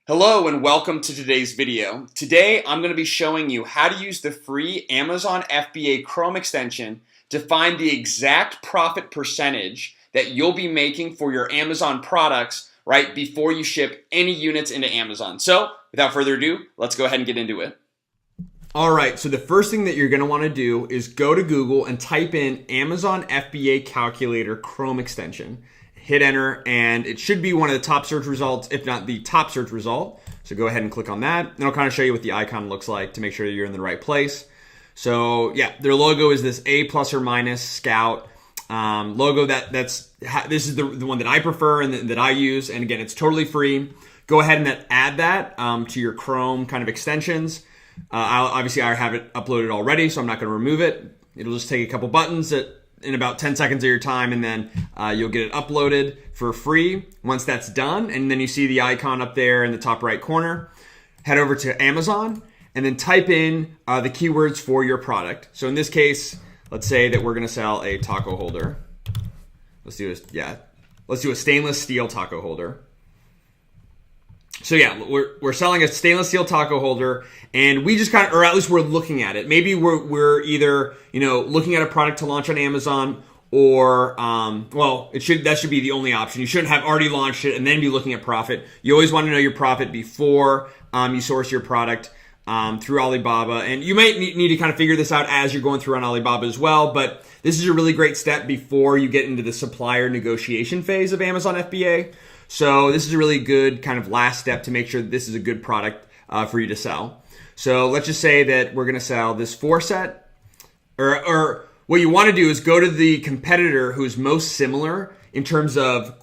Hello and welcome to today's video. Today I'm going to be showing you how to use the free Amazon FBA Chrome extension to find the exact profit percentage that you'll be making for your Amazon products right before you ship any units into Amazon. So without further ado, let's go ahead and get into it. Alright, so the first thing that you're going to want to do is go to Google and type in Amazon FBA Calculator Chrome extension. Hit enter, and it should be one of the top search results, if not the top search result. So go ahead and click on that, and I'll kind of show you what the icon looks like to make sure that you're in the right place. So yeah, their logo is this A plus or minus Scout logo. This is the one that I prefer and that I use, and again, it's totally free. Go ahead and add that to your Chrome kind of extensions. Obviously, I have it uploaded already, so I'm not going to remove it. It'll just take a couple buttons in about 10 seconds of your time, and then you'll get it uploaded for free once that's done. And then you see the icon up there in the top right corner. Head over to Amazon and then type in the keywords for your product. So in this case, let's say that we're going to sell a taco holder. Let's do a stainless steel taco holder. So yeah, we're selling a stainless steel taco holder, and we just kind of, or at least we're looking at it. Maybe we're either looking at a product to launch on Amazon, or that should be the only option. You shouldn't have already launched it and then be looking at profit. You always want to know your profit before you source your product through Alibaba, and you might need to kind of figure this out as you're going through on Alibaba as well. But this is a really great step before you get into the supplier negotiation phase of Amazon FBA. So this is a really good kind of last step to make sure that this is a good product for you to sell. So let's just say that we're going to sell this 4-set, or what you want to do is go to the competitor who's most similar in terms of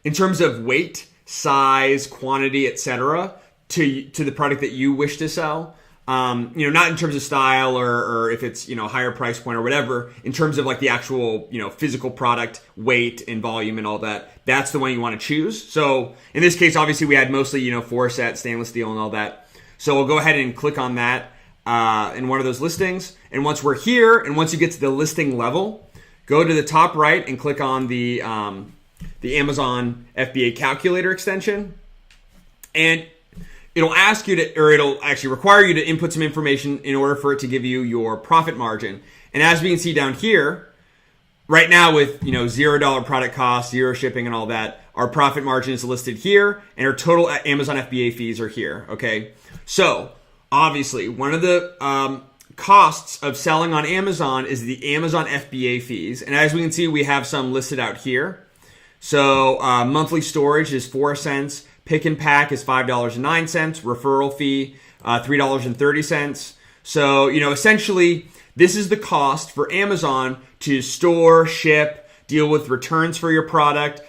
weight, size, quantity, etc. to the product that you wish to sell. Not in terms of style or if it's higher price point or whatever. In terms of like the actual physical product, weight and volume and all that. That's the one you want to choose. So in this case, obviously we had mostly 4-set stainless steel and all that. So we'll go ahead and click on that in one of those listings. And once we're here, and once you get to the listing level, go to the top right and click on the Amazon FBA Calculator extension, and it'll ask you to, or it'll actually require you to input some information in order for it to give you your profit margin. And as we can see down here, right now with $0 product cost, 0 shipping and all that, our profit margin is listed here, and our total Amazon FBA fees are here. Okay, so obviously one of the costs of selling on Amazon is the Amazon FBA fees, and as we can see, we have some listed out here. So monthly storage is 4 cents. Pick and pack is $5.09. Referral fee, $3.30. So, essentially, this is the cost for Amazon to store, ship, deal with returns for your product,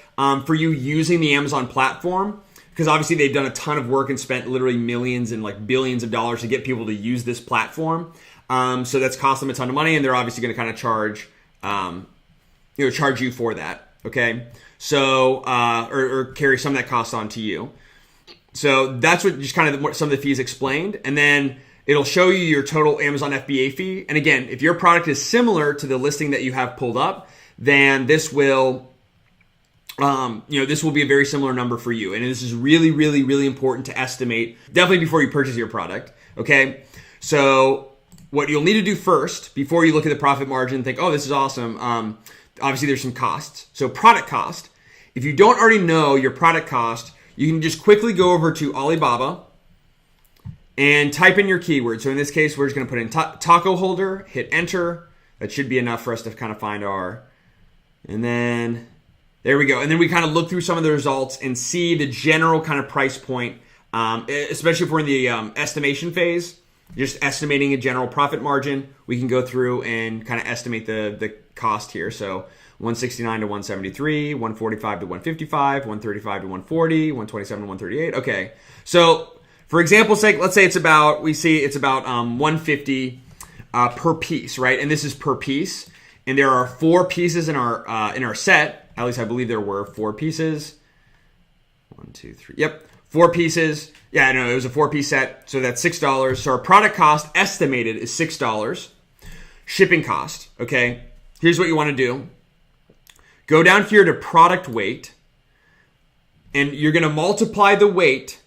for you using the Amazon platform. Because obviously they've done a ton of work and spent literally millions and like billions of dollars to get people to use this platform. So that's cost them a ton of money, and they're obviously going to kind of charge you for that. Okay. So, or carry some of that cost on to you. So that's what just kind of some of the fees explained. And then it'll show you your total Amazon FBA fee. And again, if your product is similar to the listing that you have pulled up, then this will, this will be a very similar number for you. And this is really, really, really important to estimate, definitely before you purchase your product. Okay. So what you'll need to do first, before you look at the profit margin and think, oh, this is awesome. Obviously there's some costs. So product cost. If you don't already know your product cost, you can just quickly go over to Alibaba and type in your keyword. So in this case, we're just going to put in taco holder, hit enter. That should be enough for us to kind of find and then there we go. And then we kind of look through some of the results and see the general kind of price point, especially if we're in the estimation phase, just estimating a general profit margin. We can go through and kind of estimate the cost here. So 169 to 173, 145 to 155, 135 to 140, 127 to 138. Okay. So for example's sake, let's say it's about 150 per piece, right? And this is per piece. And there are 4 pieces in our set. At least I believe there were 4 pieces. 1, 2, 3. Yep. 4 pieces. Yeah, no, it was a 4-piece set. So that's $6. So our product cost estimated is $6. Shipping cost. Okay. Here's what you want to do. Go down here to product weight, and you're going to multiply the weight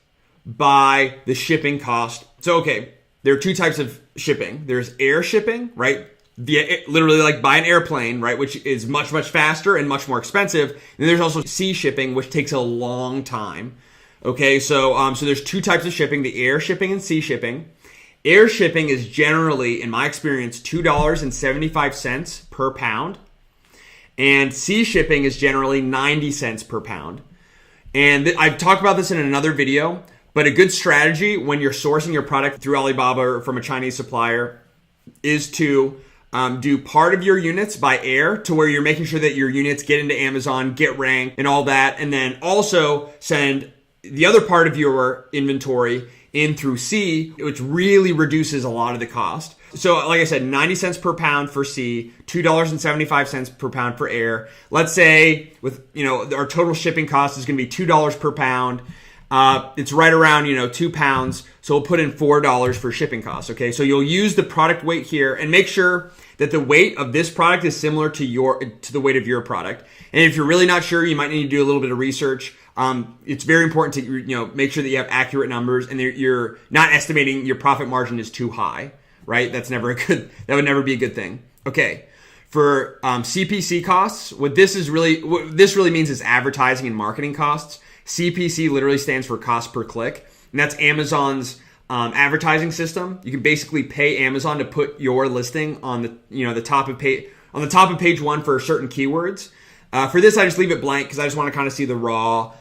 by the shipping cost. So, okay, there are two types of shipping. There's air shipping, right? Literally like by an airplane, right? Which is much, much faster and much more expensive. And there's also sea shipping, which takes a long time. Okay, so there's two types of shipping, the air shipping and sea shipping. Air shipping is generally, in my experience, $2.75 per pound. And sea shipping is generally 90 cents per pound. And I've talked about this in another video, but a good strategy when you're sourcing your product through Alibaba or from a Chinese supplier is to do part of your units by air, to where you're making sure that your units get into Amazon, get ranked and all that. And then also send the other part of your inventory in through sea, which really reduces a lot of the cost. So like I said, 90 cents per pound for sea, $2.75 per pound for air. Let's say with, our total shipping cost is going to be $2 per pound. It's right around, 2 pounds. So we'll put in $4 for shipping costs. Okay. So you'll use the product weight here and make sure that the weight of this product is similar to the weight of your product. And if you're really not sure, you might need to do a little bit of research. It's very important to, make sure that you have accurate numbers and you're not estimating your profit margin is too high, right? That would never be a good thing. Okay. For CPC costs, what this really means is advertising and marketing costs. CPC literally stands for cost per click, and that's Amazon's advertising system. You can basically pay Amazon to put your listing on the top of page 1 for certain keywords. For this, I just leave it blank because I just want to kind of see the raw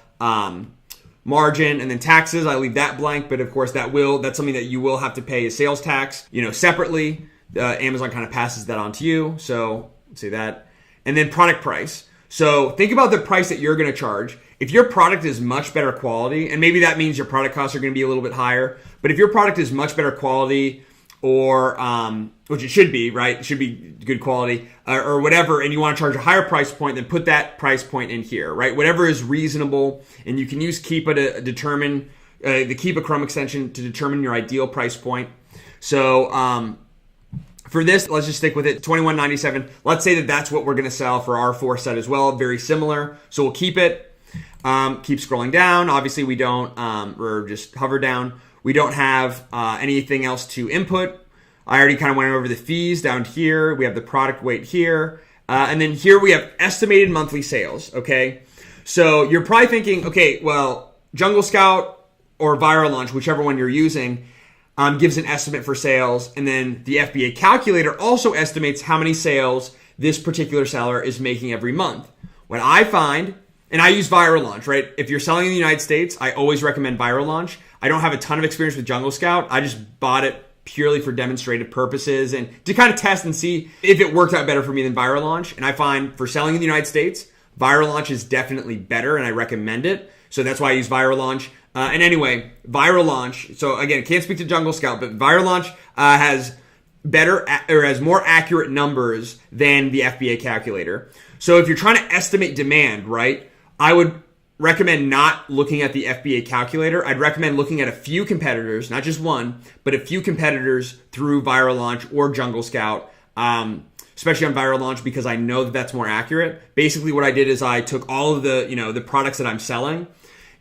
margin, and then taxes, I leave that blank. But of course, that's something that you will have to pay as sales tax, separately. Amazon kind of passes that on to you. So let's say that, and then product price. So think about the price that you're going to charge. If your product is much better quality, and maybe that means your product costs are going to be a little bit higher, but if your product is much better quality, or which it should be, right? It should be good quality or whatever, and you want to charge a higher price point, then put that price point in here, right? Whatever is reasonable, and you can use Keepa to determine the Keepa Chrome extension to determine your ideal price point. So for this, let's just stick with it, $21.97. Let's say that that's what we're going to sell for our 4 set as well, very similar. So we'll keep it. Keep scrolling down. Obviously, we don't, or just hover down. We don't have anything else to input. I already kind of went over the fees down here. We have the product weight here. And then here we have estimated monthly sales, okay? So you're probably thinking, okay, well, Jungle Scout or Viral Launch, whichever one you're using, gives an estimate for sales. And then the FBA calculator also estimates how many sales this particular seller is making every month. What I find, and I use Viral Launch, right? If you're selling in the United States, I always recommend Viral Launch. I don't have a ton of experience with Jungle Scout. I just bought it purely for demonstrative purposes and to kind of test and see if it worked out better for me than Viral Launch. And I find for selling in the United States, Viral Launch is definitely better and I recommend it. So that's why I use Viral Launch. And anyway, Viral Launch. So again, can't speak to Jungle Scout, but Viral Launch has more accurate numbers than the FBA calculator. So if you're trying to estimate demand, right, I would recommend not looking at the FBA calculator. I'd recommend looking at a few competitors, not just one, but a few competitors through Viral Launch or Jungle Scout, especially on Viral Launch because I know that that's more accurate. Basically what I did is I took all of the products that I'm selling,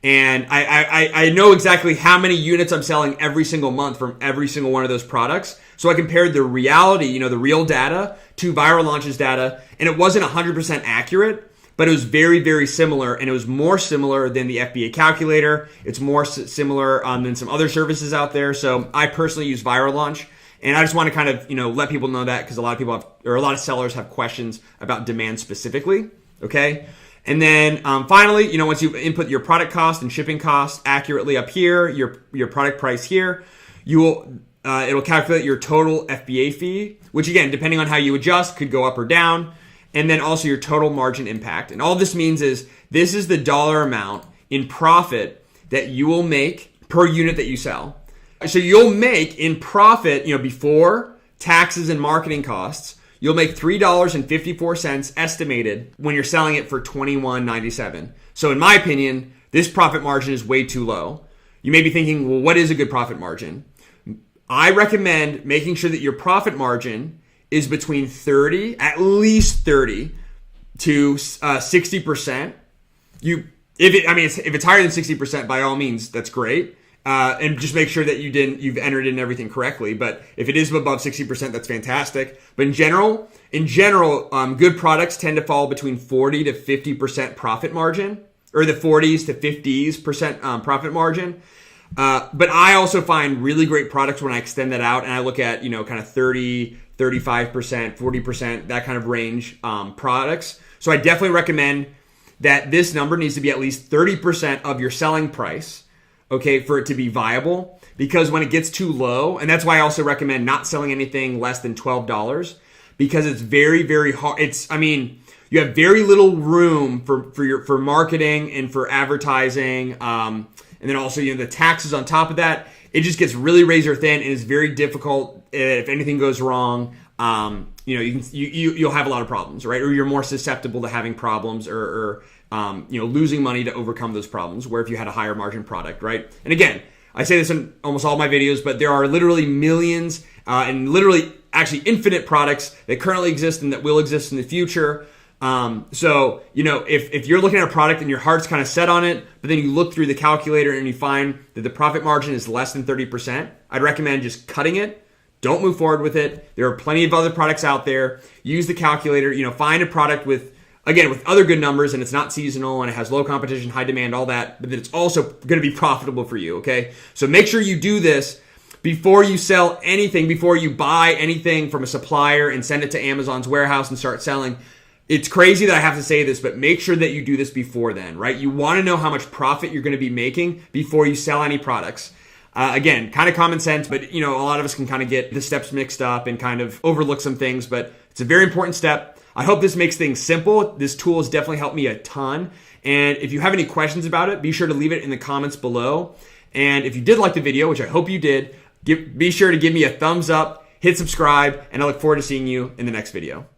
and I know exactly how many units I'm selling every single month from every single one of those products. So I compared the reality, the real data to Viral Launch's data, and it wasn't 100% accurate, but it was very, very similar, and it was more similar than the FBA calculator. It's more similar than some other services out there. So I personally use Viral Launch, and I just want to kind of, let people know that because a lot of sellers have questions about demand specifically, okay? And then finally, once you input your product cost and shipping costs accurately up here, your product price here, it'll calculate your total FBA fee, which again, depending on how you adjust, could go up or down. And then also your total margin impact. And all this means is this is the dollar amount in profit that you will make per unit that you sell. So you'll make in profit, before taxes and marketing costs, you'll make $3.54 estimated when you're selling it for $21.97. So in my opinion, this profit margin is way too low. You may be thinking, well, what is a good profit margin? I recommend making sure that your profit margin is between at least 30 to 60%. If it's higher than 60%, by all means, that's great. And just make sure that you've entered in everything correctly. But if it is above 60%, that's fantastic. But in general, good products tend to fall between 40 to 50% profit margin, or the 40s to 50s% profit margin. But I also find really great products when I extend that out and I look at, kind of 30, 35%, 40%, that kind of range products. So I definitely recommend that this number needs to be at least 30% of your selling price, okay, for it to be viable. Because when it gets too low, and that's why I also recommend not selling anything less than $12, because it's very, very hard. You have very little room for marketing and for advertising, and then also the taxes on top of that. It just gets really razor thin and it's very difficult. If anything goes wrong, you'll have a lot of problems, right? Or you're more susceptible to having problems or losing money to overcome those problems. Where if you had a higher margin product, right? And again, I say this in almost all my videos, but there are literally millions and literally actually infinite products that currently exist and that will exist in the future. If you're looking at a product and your heart's kind of set on it, but then you look through the calculator and you find that the profit margin is less than 30%, I'd recommend just cutting it. Don't move forward with it. There are plenty of other products out there. Use the calculator, find a product with other good numbers and it's not seasonal and it has low competition, high demand, all that, but then it's also going to be profitable for you, okay? So make sure you do this before you sell anything, before you buy anything from a supplier and send it to Amazon's warehouse and start selling. It's crazy that I have to say this, but make sure that you do this before then, right? You want to know how much profit you're going to be making before you sell any products. Again, kind of common sense, but a lot of us can kind of get the steps mixed up and kind of overlook some things, but it's a very important step. I hope this makes things simple. This tool has definitely helped me a ton. And if you have any questions about it, be sure to leave it in the comments below. And if you did like the video, which I hope you did, be sure to give me a thumbs up, hit subscribe, and I look forward to seeing you in the next video.